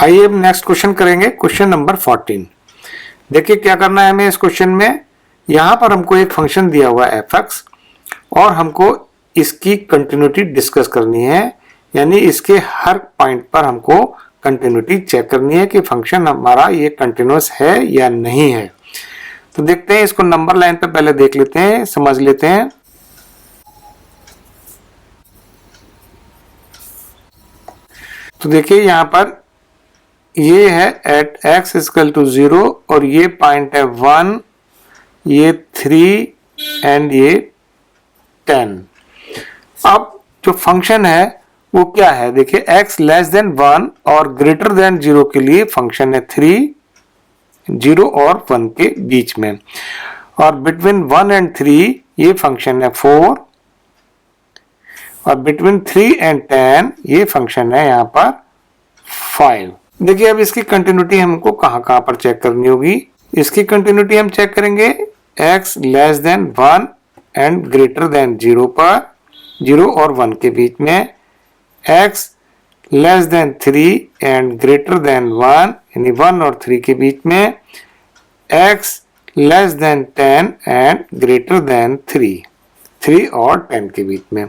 आइए अब next question करेंगे, क्वेश्चन नंबर 14। देखिए क्या करना है हमें इस क्वेश्चन में। यहाँ पर हमको एक फंक्शन दिया हुआ है एफ और हमको इसकी कंटिन्यूटी डिस्कस करनी है, यानी इसके हर पॉइंट पर हमको कंटिन्यूटी चेक करनी है कि फंक्शन हमारा ये कंटिन्यूअस है या नहीं है। तो देखते हैं, इसको नंबर लाइन पे पहले देख लेते हैं, समझ लेते हैं। तो देखिए यहाँ पर ये है एट x इक्वल टू 0 और ये पॉइंट है 1, ये 3 एंड ये 10। अब जो फंक्शन है वो क्या है, देखिए x लेस देन 1 और ग्रेटर देन 0 के लिए फंक्शन है 3, 0 और 1 के बीच में, और बिटवीन 1 एंड 3 ये फंक्शन है 4, और बिटवीन 3 एंड 10 ये फंक्शन है यहाँ पर 5। देखिए अब इसकी कंटिन्यूटी हमको कहाँ पर चेक करनी होगी। इसकी कंटिन्यूटी हम चेक करेंगे x less then 1 and greater then 0 पर, 0 और 1 के बीच में, x less than 3 and greater than 1 यानी 1 और 3 के बीच में, x less then 10 and greater then 3 और 10 के बीच में।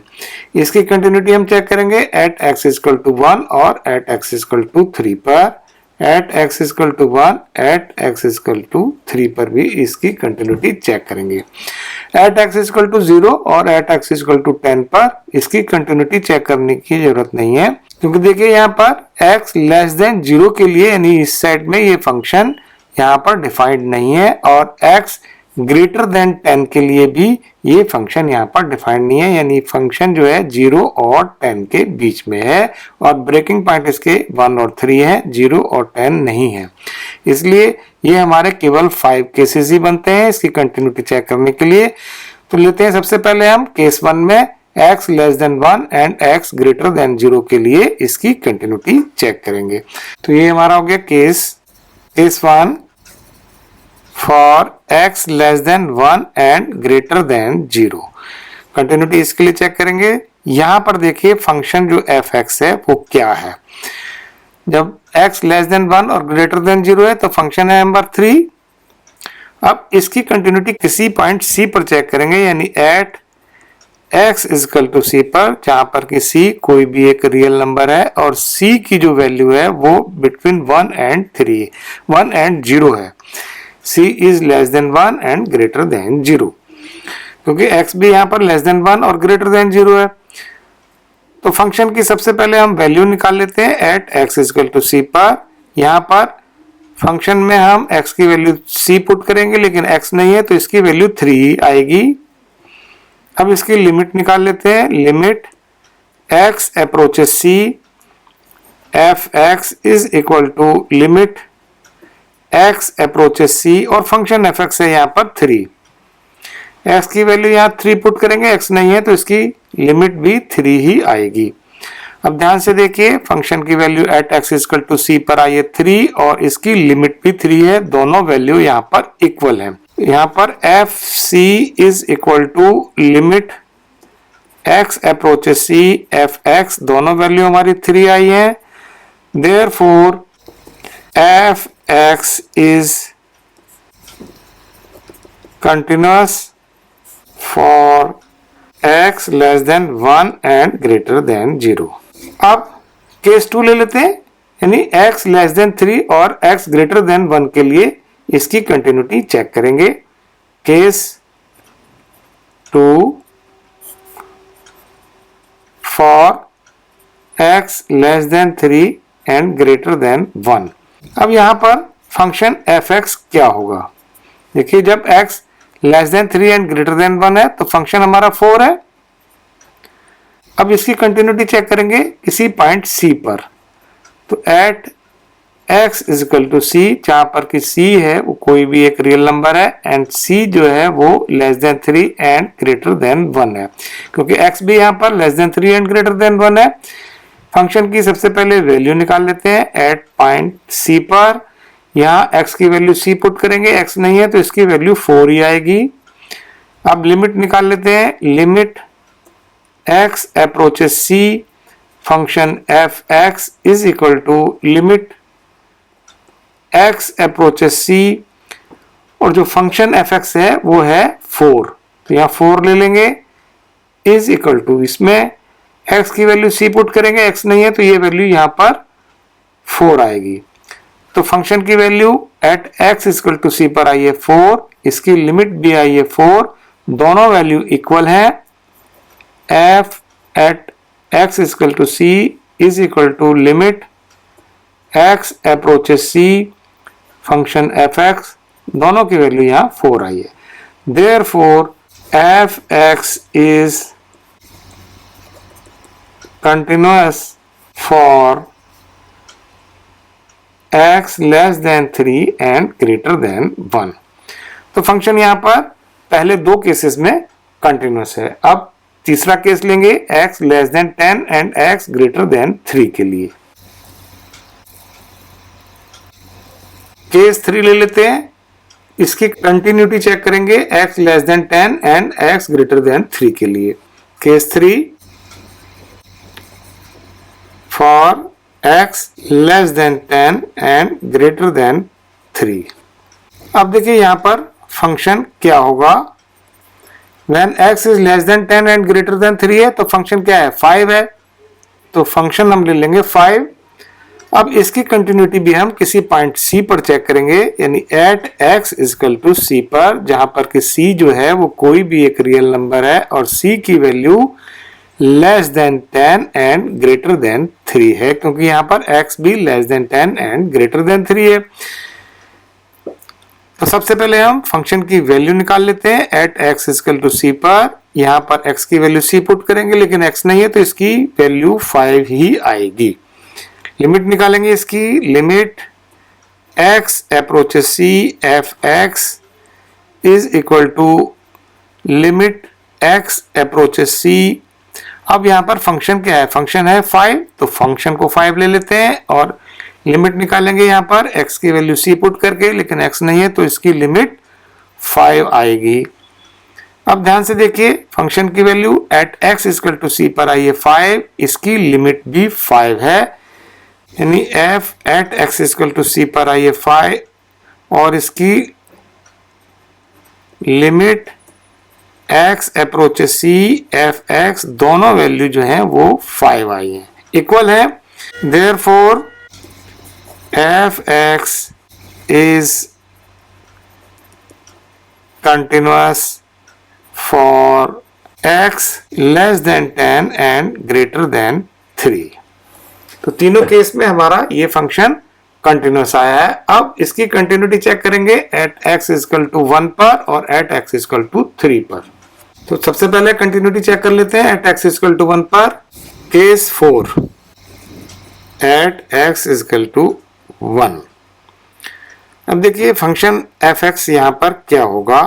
इसकी कंटिन्यूटी हम चेक करेंगे एट x इक्वल टू 1 और एट x इक्वल टू 3 पर, at x equal to 1 at x equal to 3 पर भी इसकी कंटिन्यूटी चेक करेंगे। एट x इक्वल टू 0 और एट x इक्वल टू 10 पर इसकी कंटिन्यूटी चेक करने की जरूरत नहीं है, क्योंकि देखिए यहाँ पर x लेस देन 0 के लिए यानी इस साइड में ये फंक्शन यहाँ पर डिफाइंड नहीं है, और x ग्रेटर देन 10 के लिए भी ये फंक्शन यहाँ पर डिफाइंड नहीं है, यानी फंक्शन जो है 0 और 10 के बीच में है, और ब्रेकिंग पॉइंट इसके 1 और 3 है, 0 और 10 नहीं है। इसलिए ये हमारे केवल 5 केसेस ही बनते हैं इसकी कंटिन्यूटी चेक करने के लिए। तो लेते हैं सबसे पहले हम केस 1 में x less then 1 and x greater than 0 के लिए इसकी कंटिन्यूटी चेक करेंगे। तो ये हमारा हो गया case 1 for x less then 1 and greater then 0। Continuity इसके लिए चेक करेंगे। यहां पर देखिए फंक्शन जो f(x) है वो क्या है। जब x लेस देन 1 और ग्रेटर देन 0 है तो फंक्शन है नंबर 3। अब इसकी कंटिन्यूटी किसी पॉइंट c पर चेक करेंगे, यानी at x equal to c पर, जहां पर कि c कोई भी एक रियल नंबर है और c की जो वैल्यू है वो बिटवीन 1 एंड 0 है। c is less than 1 and greater then 0, क्योंकि x भी यहाँ पर लेस देन 1 और ग्रेटर देन 0 है। तो फंक्शन की सबसे पहले हम वैल्यू निकाल लेते हैं at x equal to c पर। यहाँ पर फंक्शन में हम x की वैल्यू c पुट करेंगे, लेकिन x नहीं है तो इसकी वैल्यू 3 आएगी। अब इसकी लिमिट निकाल लेते हैं। Limit x approaches c f(x) is equal to limit x approaches c और फंक्शन f(x) है यहाँ पर 3। x की वैल्यू यहाँ 3 पुट करेंगे, x नहीं है तो इसकी लिमिट भी 3 ही आएगी। अब ध्यान से देखिए फंक्शन की value at x equal to c पर आई है 3 और इसकी लिमिट भी 3 है, दोनों वैल्यू यहाँ पर इक्वल है। यहाँ पर fc is equal to limit x approaches c f(x), दोनों वैल्यू हमारी 3 आई है। Therefore f(x) is continuous for x less than 1 and greater than 0। अब केस 2 ले लेते हैं, यानी x लेस देन 3 और x ग्रेटर देन 1 के लिए इसकी कंटिन्यूटी चेक करेंगे। Case 2 for x less than 3 and greater than 1। अब यहां पर फंक्शन f(x) क्या होगा। देखिए जब x less than 3 and greater than 1 है तो फंक्शन हमारा 4 है। अब इसकी कंटिन्यूटी चेक करेंगे किसी पॉइंट c पर। तो at x equal to c, जहां पर कि c है वो कोई भी एक रियल नंबर है एंड c जो है वो less than 3 and greater than 1 है, क्योंकि x भी यहाँ पर less than 3 and greater than 1 है। फंक्शन की सबसे पहले वैल्यू निकाल लेते हैं एट पॉइंट c पर। यहाँ x की वैल्यू c पुट करेंगे, x नहीं है तो इसकी वैल्यू 4 ही आएगी। अब लिमिट निकाल लेते हैं। Limit x approaches c function f(x) is equal to limit x approaches c और जो फंक्शन fx है वो है 4, तो यहाँ 4 ले लेंगे इज इक्वल टू, इसमें x की वैल्यू c पुट करेंगे, x नहीं है तो ये वैल्यू यहाँ पर 4 आएगी। तो फंक्शन की value at x equal to c पर आई है 4, इसकी लिमिट भी आई है 4, दोनों वैल्यू इक्वल है। f at x equal to c is equal to limit x approaches c function fx, दोनों की वैल्यू यहाँ 4 आई है। Therefore fx is continuous for x less than 3 and greater than 1। तो फंक्शन यहां पर पहले दो केसेस में कंटिन्यूअस है। अब तीसरा केस लेंगे x less then 10 and x greater than 3 के लिए। केस 3 ले लेते हैं, इसकी कंटिन्यूटी चेक करेंगे x less then 10 and x greater than 3 के लिए। Case 3 for x less then 10 and greater then 3। अब देखिए यहां पर फंक्शन क्या होगा। When x is less than 10 and greater than 3 है तो फंक्शन क्या है 5 है, तो फंक्शन हम ले लेंगे 5। अब इसकी कंटिन्यूटी भी हम किसी पॉइंट c पर चेक करेंगे, यानी at x equal to c पर, जहां पर कि c जो है वो कोई भी एक रियल नंबर है और c की value less than 10 and greater then 3 है, क्योंकि यहां पर x भी less than 10 and greater then 3 है। तो सबसे पहले हम फंक्शन की वैल्यू निकाल लेते हैं at x equal to c पर। यहां पर x की वैल्यू c पुट करेंगे, लेकिन x नहीं है तो इसकी वैल्यू 5 ही आएगी। लिमिट निकालेंगे इसकी, limit x approaches c f(x) is equal to limit x approaches c। अब यहां पर फंक्शन क्या है, फंक्शन है 5, तो फंक्शन को 5 ले लेते हैं और लिमिट निकालेंगे यहां पर x की वैल्यू c पुट करके, लेकिन x नहीं है तो इसकी लिमिट 5 आएगी। अब ध्यान से देखिए फंक्शन की value at x equal to c पर आई है 5, इसकी लिमिट भी 5 है, यानी f at x equal to c पर आई है 5 और इसकी limit x approaches c f(x), दोनों वैल्यू जो है वो 5 आई है, इक्वल है। Therefore f(x) is continuous for x less then 10 and greater then 3। तो तीनों केस में हमारा ये फंक्शन कंटिन्यूअस आया है। अब इसकी कंटिन्यूटी चेक करेंगे एट x इक्वल टू 1 पर और एट x इक्वल टू 3 पर। तो सबसे पहले कंटिन्यूटी चेक कर लेते हैं एट x इक्वल टू 1 पर। Case 4 at x equal to 1। अब देखिए फंक्शन f(x) यहां पर क्या होगा,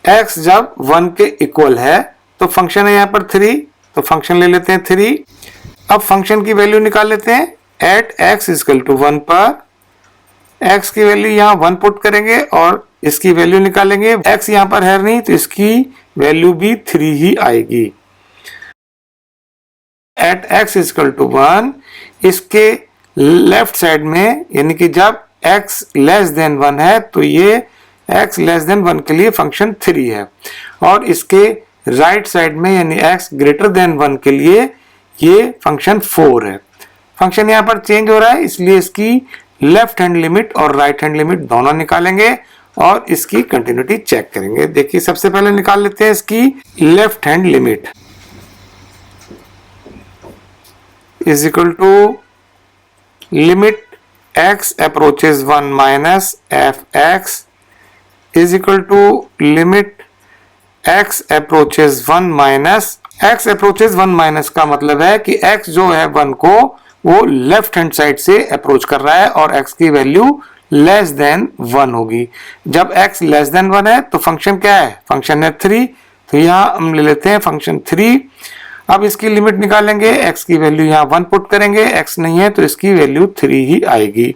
x जब 1 के इक्वल है तो फंक्शन है यहां पर 3, तो फंक्शन ले लेते हैं 3। अब फंक्शन की वैल्यू निकाल लेते हैं एट x इक्वल टू 1 पर। x की वैल्यू यहां 1 पुट करेंगे और इसकी वैल्यू निकालेंगे, x यहां पर है नहीं तो इसकी वैल्यू भी 3 ही आएगी। एट x इक्वल टू 1, इसके लेफ्ट साइड में, यानी कि जब x लेस देन 1 है तो ये x लेस देन 1 के लिए फंक्शन 3 है, और इसके राइट साइड में यानी x ग्रेटर देन 1 के लिए ये फंक्शन 4 है। फंक्शन यहाँ पर चेंज हो रहा है, इसलिए इसकी लेफ्ट हैंड लिमिट और राइट हैंड लिमिट दोनों निकालेंगे और इसकी कंटिन्यूटी चेक करेंगे। देखिए सबसे पहले निकाल लेते हैं इसकी left hand limit, is equal to limit x approaches 1 minus f(x) is equal to limit x approaches 1 minus x approaches 1 minus का मतलब है कि x जो है 1 को वो लेफ्ट हैंड साइड से अप्रोच कर रहा है और x की वैल्यू लेस देन 1 होगी। जब x लेस देन 1 है तो फंक्शन क्या है, फंक्शन है 3, तो यहां हम ले लेते हैं फंक्शन 3। अब इसकी लिमिट निकालेंगे, x की वैल्यू यहां 1 पुट करेंगे, x नहीं है तो इसकी वैल्यू 3 ही आएगी।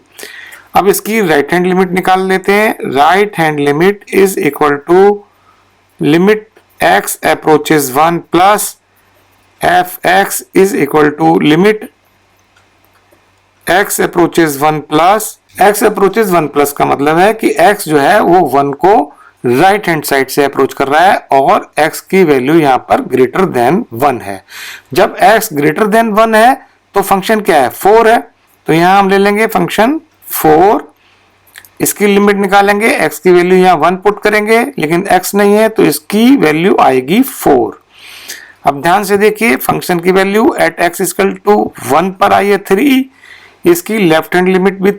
अब इसकी राइट हैंड लिमिट निकाल लेते हैं, right hand limit is equal to limit x approaches 1 plus f(x) is equal to limit x approaches 1 plus x approaches 1 plus का मतलब है कि x जो है वो 1 को राइट हैंड साइड से अप्रोच कर रहा है और x की वैल्यू यहाँ पर ग्रेटर देन 1 है। जब x ग्रेटर देन 1 है तो फंक्शन क्या है, 4 है। तो यहाँ हम ले लेंगे फंक्शन 4, इसकी लिमिट निकालेंगे, x की वैल्यू यहाँ 1 पुट करेंगे, लेकिन x नहीं है तो इसकी वैल्यू आएगी 4। अब ध्यान से देखिए, फंक्शन की value at x equal to 1 पर आई है 3, इसकी लेफ्ट हैंड लिमिट भी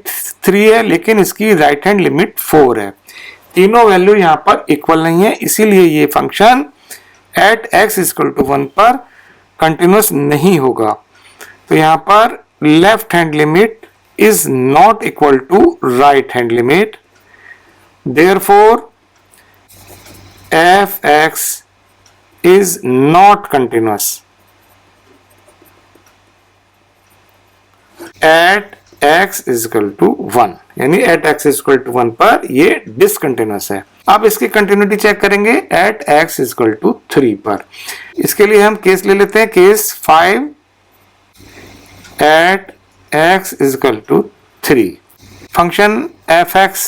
3 है, लेकिन इसकी राइट हैंड लिमिट 4 है। तीनों वैल्यू यहाँ पर इक्वल नहीं है, इसीलिए ये function at x equal to 1 पर कंटिन्यूअस नहीं होगा। तो यहाँ पर left hand limit is not equal to right hand limit, therefore f(x) is not continuous at x is equal to 1, यानी at x is equal to 1 पर ये discontinuous है। अब इसकी कंटिन्यूटी चेक करेंगे at x is equal to 3 पर। इसके लिए हम केस ले लेते हैं, case 5 at x is equal to 3। Function f(x)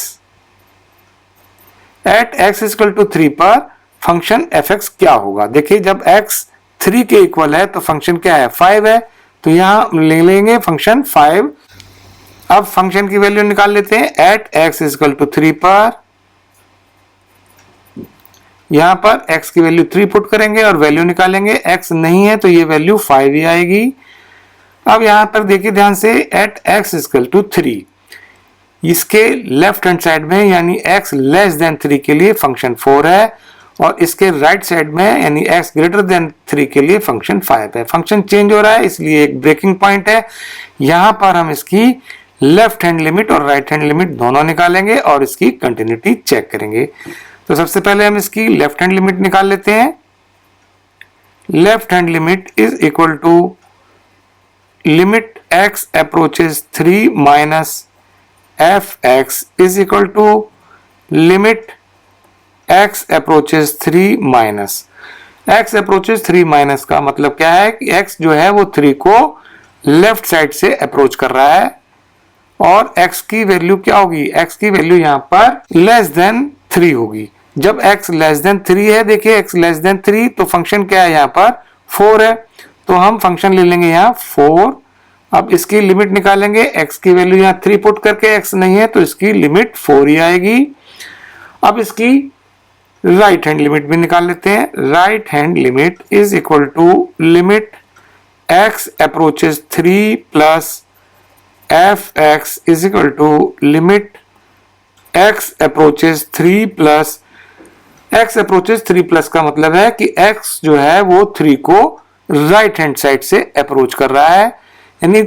at x is equal to 3 पर फंक्शन f(x) क्या होगा। देखिए, जब x 3 के इक्वल है तो फंक्शन क्या है, 5 है। तो यहां ले लेंगे फंक्शन 5। अब फंक्शन की वैल्यू निकाल लेते हैं एट x इक्वल टू 3 पर। यहां पर x की वैल्यू 3 पुट करेंगे और वैल्यू निकालेंगे, x नहीं है तो ये वैल्यू 5 ही आएगी। अब यहां पर देखिए ध्यान से, एट x इक्वल टू 3, इसके लेफ्ट हैंड साइड में यानी x लेस देन 3 के लिए फंक्शन 4 है और इसके राइट साइड में यानी x ग्रेटर देन 3 के लिए फंक्शन 5 है। फंक्शन चेंज हो रहा है, इसलिए एक ब्रेकिंग पॉइंट है। यहां पर हम इसकी लेफ्ट हैंड लिमिट और राइट हैंड लिमिट दोनों निकालेंगे और इसकी कंटिन्यूटी चेक करेंगे। तो सबसे पहले हम इसकी लेफ्ट हैंड लिमिट निकाल लेते हैं। Left hand limit is equal to limit x approaches 3 minus f(x) is equal to limit x approaches 3 minus. x approaches 3 minus का मतलब क्या है कि x जो है वो 3 को लेफ्ट साइड से अप्रोच कर रहा है और x की वैल्यू क्या होगी, x की वैल्यू यहाँ पर लेस देन 3 होगी। जब x लेस देन 3 है, देखिए x लेस देन 3 तो फंक्शन क्या है यहाँ पर 4 है, तो हम फंक्शन ले लेंगे यहाँ 4। अब इसकी लिमिट निकालेंगे, x की वैल्यू यहाँ 3 पुट करके, x नहीं है तो इसकी लिमिट 4 ही आएगी। अब इसकी राइट हैंड लिमिट भी निकाल लेते हैं। Right hand limit is equal to limit x approaches 3 plus f(x) is equal to limit x approaches 3 plus x approaches 3 plus का मतलब है कि x जो है वो 3 को राइट हैंड साइड से अप्रोच कर रहा है, यानी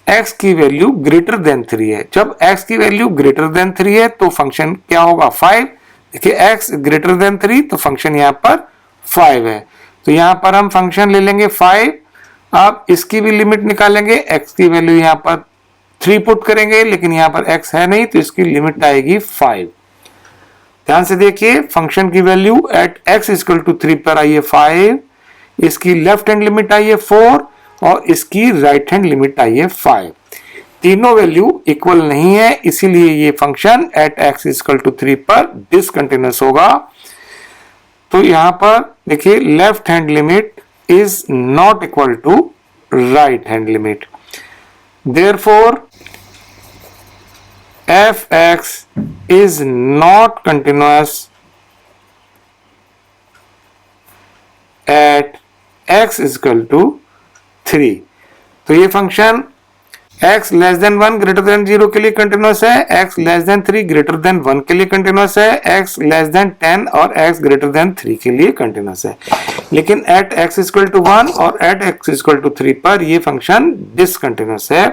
x की वैल्यू ग्रेटर देन 3 है। जब x की वैल्यू ग्रेटर देन 3 है तो फंक्शन क्या होगा, 5। देखिए x ग्रेटर देन 3 तो फंक्शन यहाँ पर 5 है, तो यहाँ पर हम फंक्शन ले लेंगे 5। अब इसकी भी लिमिट निकालेंगे, x की वैल्यू यहाँ पर 3 पुट करेंगे, लेकिन यहाँ पर x है नहीं तो इसकी लिमिट आएगी 5। ध्यान से देखिए, फंक्शन की value at x equal to 3 पर आई है 5, इसकी लेफ्ट हैंड लिमिट आई है 4 और इसकी राइट हैंड लिमिट आई है 5। तीनों वैल्यू इक्वल नहीं है, इसीलिए ये function at x equal to 3 पर डिसकंटिन्यूअस होगा। तो यहां पर देखिए, left hand limit is not equal to right hand limit, therefore f(x) is not continuous at x is equal to 3। तो ये function x less then 1 greater than 0 के लिए कंटिन्यूअस है, x less than 3 greater than 1 के लिए continuous है, x less then 10 और x greater than 3 के लिए कंटिन्यूअस है। लेकिन एट x इक्वल टू 1 और एट x इक्वल टू 3 पर ये फंक्शन डिसकंटिन्यूअस है।